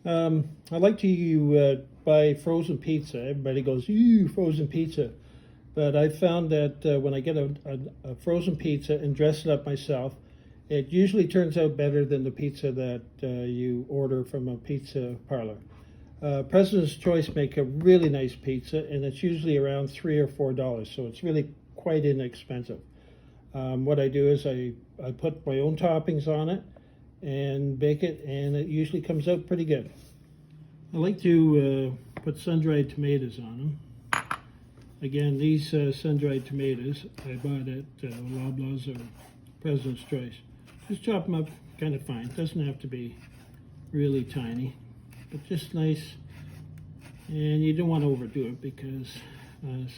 I like to buy frozen pizza. Everybody goes, "Ew, frozen pizza." But I found that when I get a frozen pizza and dress it up myself, it usually turns out better than the pizza that you order from a pizza parlor. President's Choice make a really nice pizza, and it's usually around $3 or $4, so it's really quite inexpensive. What I do is I put my own toppings on it and bake it, and it usually comes out pretty good. I like to put sun-dried tomatoes on them. Again, these sun-dried tomatoes I bought at Loblaws or President's Choice. Just chop them up kind of fine. It doesn't have to be really tiny, but just nice. And you don't want to overdo it because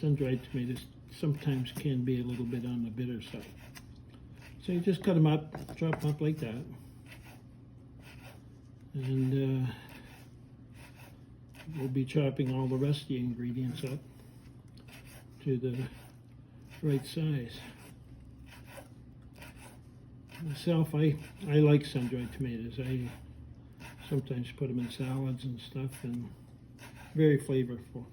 sun-dried tomatoes sometimes can be a little bit on the bitter side. So you just cut them up, chop them up like that. And we'll be chopping all the rest of the ingredients up to the right size. Myself, I like sun-dried tomatoes. I sometimes put them in salads and stuff, and very flavorful.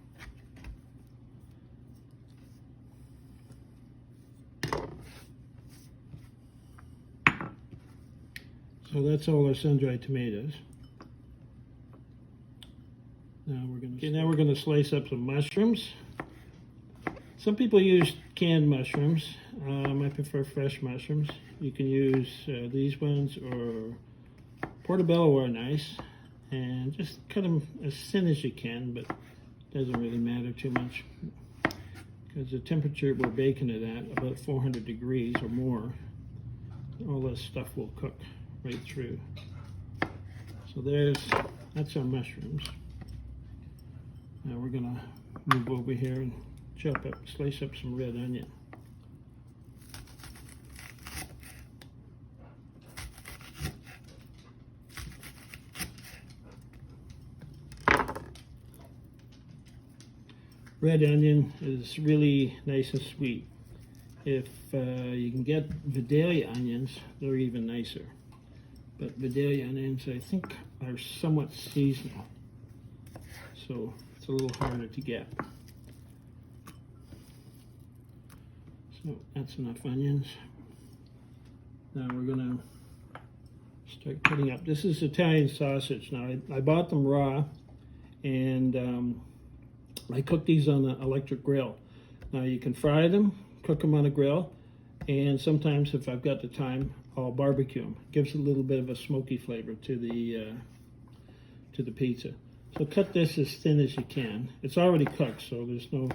So that's all our sun-dried tomatoes. Now we're gonna slice up some mushrooms. Some people use canned mushrooms. I prefer fresh mushrooms. You can use these ones, or portobello are nice, and just cut them as thin as you can, but it doesn't really matter too much because the temperature we're baking it at, about 400 degrees or more, all this stuff will cook right through. So that's our mushrooms. Now we're gonna move over here and slice up some red onion. Red onion is really nice and sweet. If you can get Vidalia onions, they're even nicer. But Vidalia onions, I think, are somewhat seasonal, so it's a little harder to get. So that's enough onions. Now we're gonna start cutting up. This is Italian sausage. Now I bought them raw, and I cook these on an electric grill. Now you can fry them, cook them on a grill, and sometimes if I've got the time, I'll barbecue them. Gives a little bit of a smoky flavor to the pizza. So cut this as thin as you can. It's already cooked, so there's no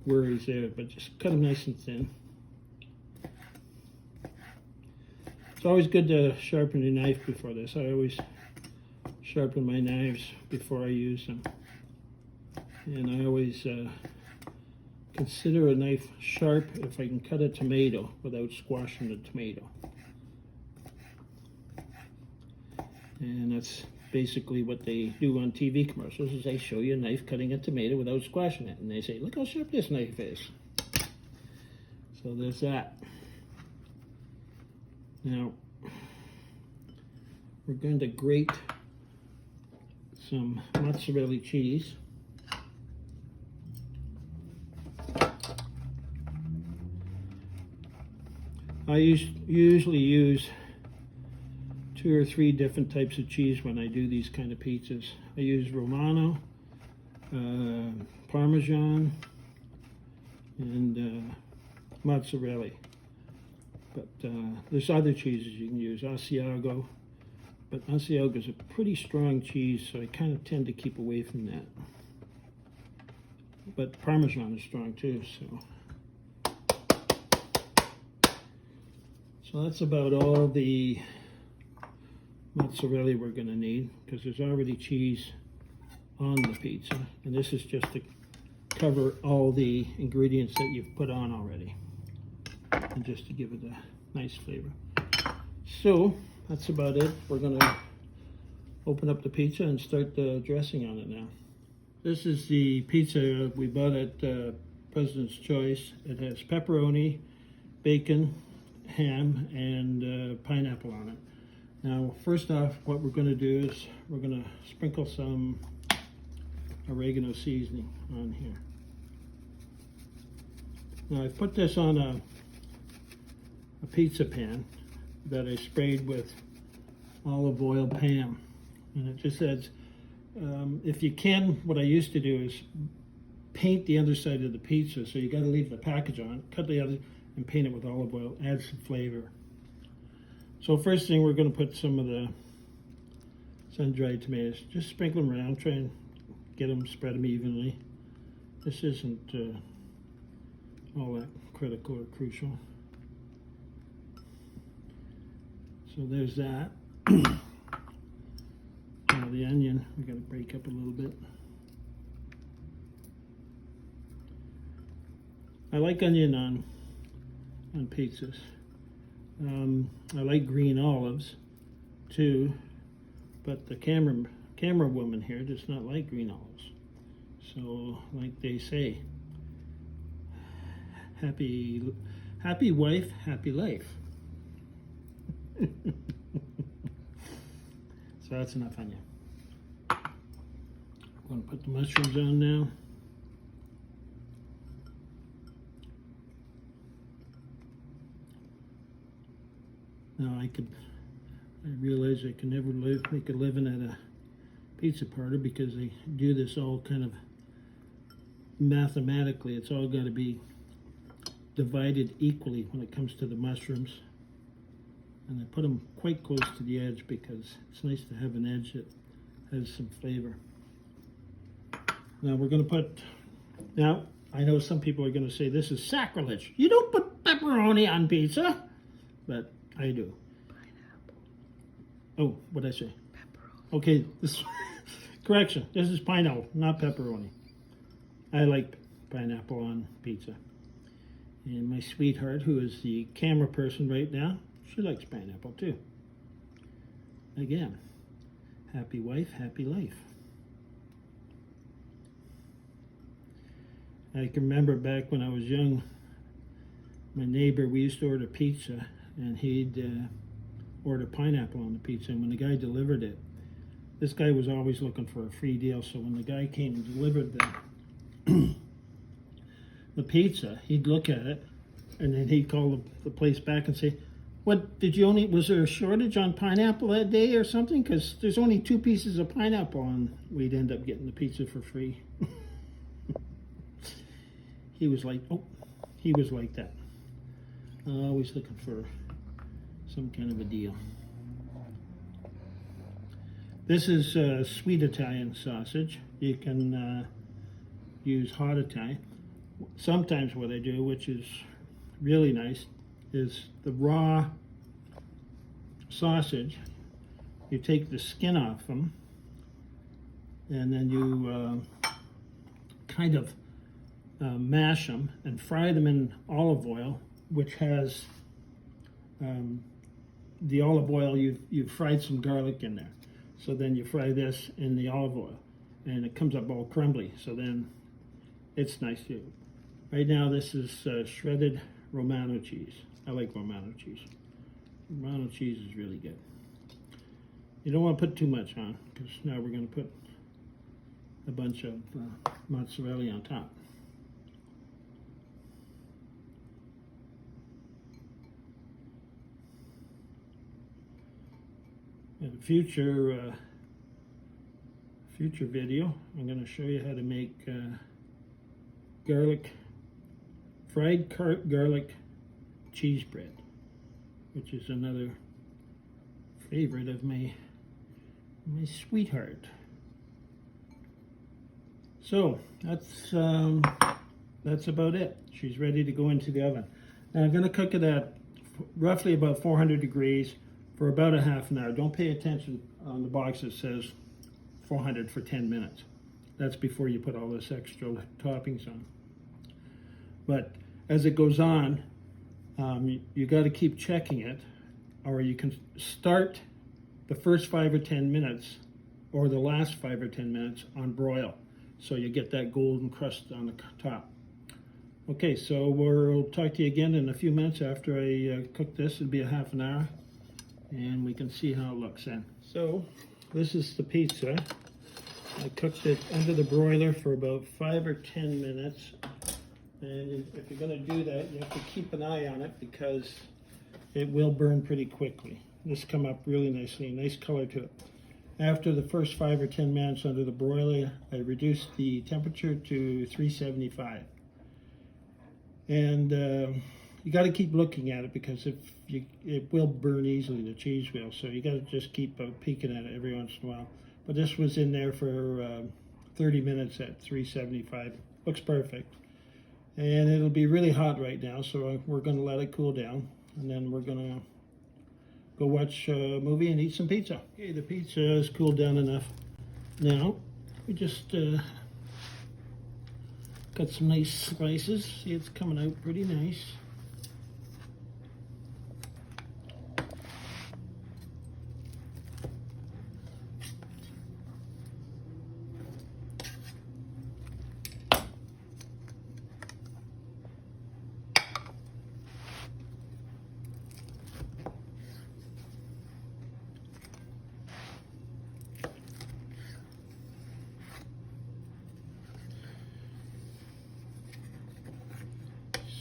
worries there, but just cut them nice and thin. It's always good to sharpen your knife before this. I always sharpen my knives before I use them. And I always consider a knife sharp if I can cut a tomato without squashing the tomato. And that's basically what they do on TV commercials, is they show you a knife cutting a tomato without squashing it. And they say, look how sharp this knife is. So there's that. Now, we're going to grate some mozzarella cheese. I usually use 2 or 3 different types of cheese when I do these kind of pizzas. I use Romano, Parmesan, and mozzarella. But there's other cheeses you can use, Asiago. But Asiago is a pretty strong cheese, so I kind of tend to keep away from that. But Parmesan is strong too, so. So that's about all the mozzarella we're going to need, because there's already cheese on the pizza, and this is just to cover all the ingredients that you've put on already, and just to give it a nice flavor. So that's about it. We're going to open up the pizza and start the dressing on it now. This is the pizza we bought at President's Choice. It has pepperoni, bacon, ham, and pineapple on it. Now, first off, what we're going to do is we're going to sprinkle some oregano seasoning on here. Now, I've put this on a pizza pan that I sprayed with olive oil Pam, and it just adds, if you can, what I used to do is paint the underside of the pizza, so you got to leave the package on, cut the other, and paint it with olive oil, add some flavor. So first thing, we're going to put some of the sun-dried tomatoes, just sprinkle them around, try and get them, spread them evenly. This isn't all that critical or crucial. So there's that. Now the onion, we got to break up a little bit. I like onion on pizzas. I like green olives too, but the camera woman here does not like green olives. So, like they say, happy wife, happy life. So that's enough onion. I'm going to put the mushrooms on now. Now I realize I can never make a living at a pizza parlor because they do this all kind of mathematically. It's all got to be divided equally when it comes to the mushrooms. And I put them quite close to the edge because it's nice to have an edge that has some flavor. Now we're going to put, now I know some people are going to say this is sacrilege. You don't put pepperoni on pizza, but I do. Pineapple. Oh, what'd I say? Pepperoni. Okay, this correction. This is pineapple, not pepperoni. I like pineapple on pizza. And my sweetheart, who is the camera person right now, she likes pineapple too. Again, happy wife, happy life. I can remember back when I was young, my neighbor, we used to order pizza, and he'd order pineapple on the pizza, and when the guy delivered it, this guy was always looking for a free deal, so when the guy came and delivered the pizza, he'd look at it, and then he'd call the place back and say, "What, was there a shortage on pineapple that day or something? Because there's only 2 pieces of pineapple," and we'd end up getting the pizza for free. He was like that. Always looking for some kind of a deal. This is sweet Italian sausage. You can use hot Italian. Sometimes what I do, which is really nice, is the raw sausage. You take the skin off them, and then you kind of mash them and fry them in olive oil, which has the olive oil, you've fried some garlic in there. So then you fry this in the olive oil, and it comes up all crumbly. So then it's nice too. Right now this is shredded Romano cheese. I like Romano cheese. Romano cheese is really good. You don't want to put too much on, because now we're going to put a bunch of mozzarella on top. In a future video, I'm going to show you how to make fried garlic cheese bread, which is another favorite of my sweetheart. So that's about it. She's ready to go into the oven. Now I'm going to cook it at roughly about 400 degrees for about a half an hour. Don't pay attention on the box that says 400 for 10 minutes. That's before you put all this extra toppings on. But as it goes on, you got to keep checking it, or you can start the first 5 or 10 minutes or the last 5 or 10 minutes on broil, so you get that golden crust on the top. Okay, so we'll talk to you again in a few minutes after I cook this. It'll be a half an hour, and we can see how it looks then. So this is the pizza. I cooked it under the broiler for about 5 or 10 minutes. And if you're going to do that, you have to keep an eye on it because it will burn pretty quickly. This come up really nicely, nice color to it. After the first 5 or 10 minutes under the broiler, I reduced the temperature to 375. And you got to keep looking at it because it will burn easily, the cheese will. So you got to just keep peeking at it every once in a while. But this was in there for 30 minutes at 375. Looks perfect. And it'll be really hot right now, so we're going to let it cool down. And then we're going to go watch a movie and eat some pizza. Okay, the pizza has cooled down enough. Now, we just got some nice slices. See, it's coming out pretty nice.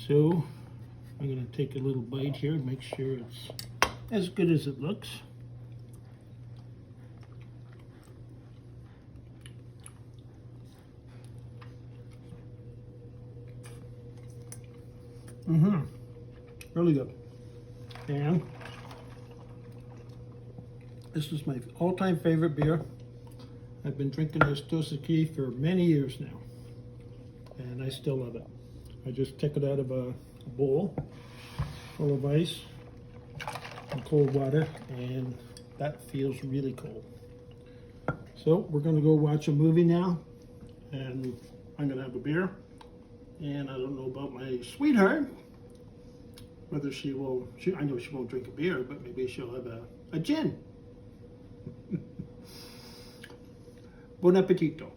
So I'm going to take a little bite here and make sure it's as good as it looks. Really good. And this is my all-time favorite beer. I've been drinking this Dos Equis for many years now, and I still love it. I just took it out of a bowl full of ice and cold water, and that feels really cold. So we're going to go watch a movie now, and I'm going to have a beer. And I don't know about my sweetheart, whether she will, I know she won't drink a beer, but maybe she'll have a gin. Buon appetito.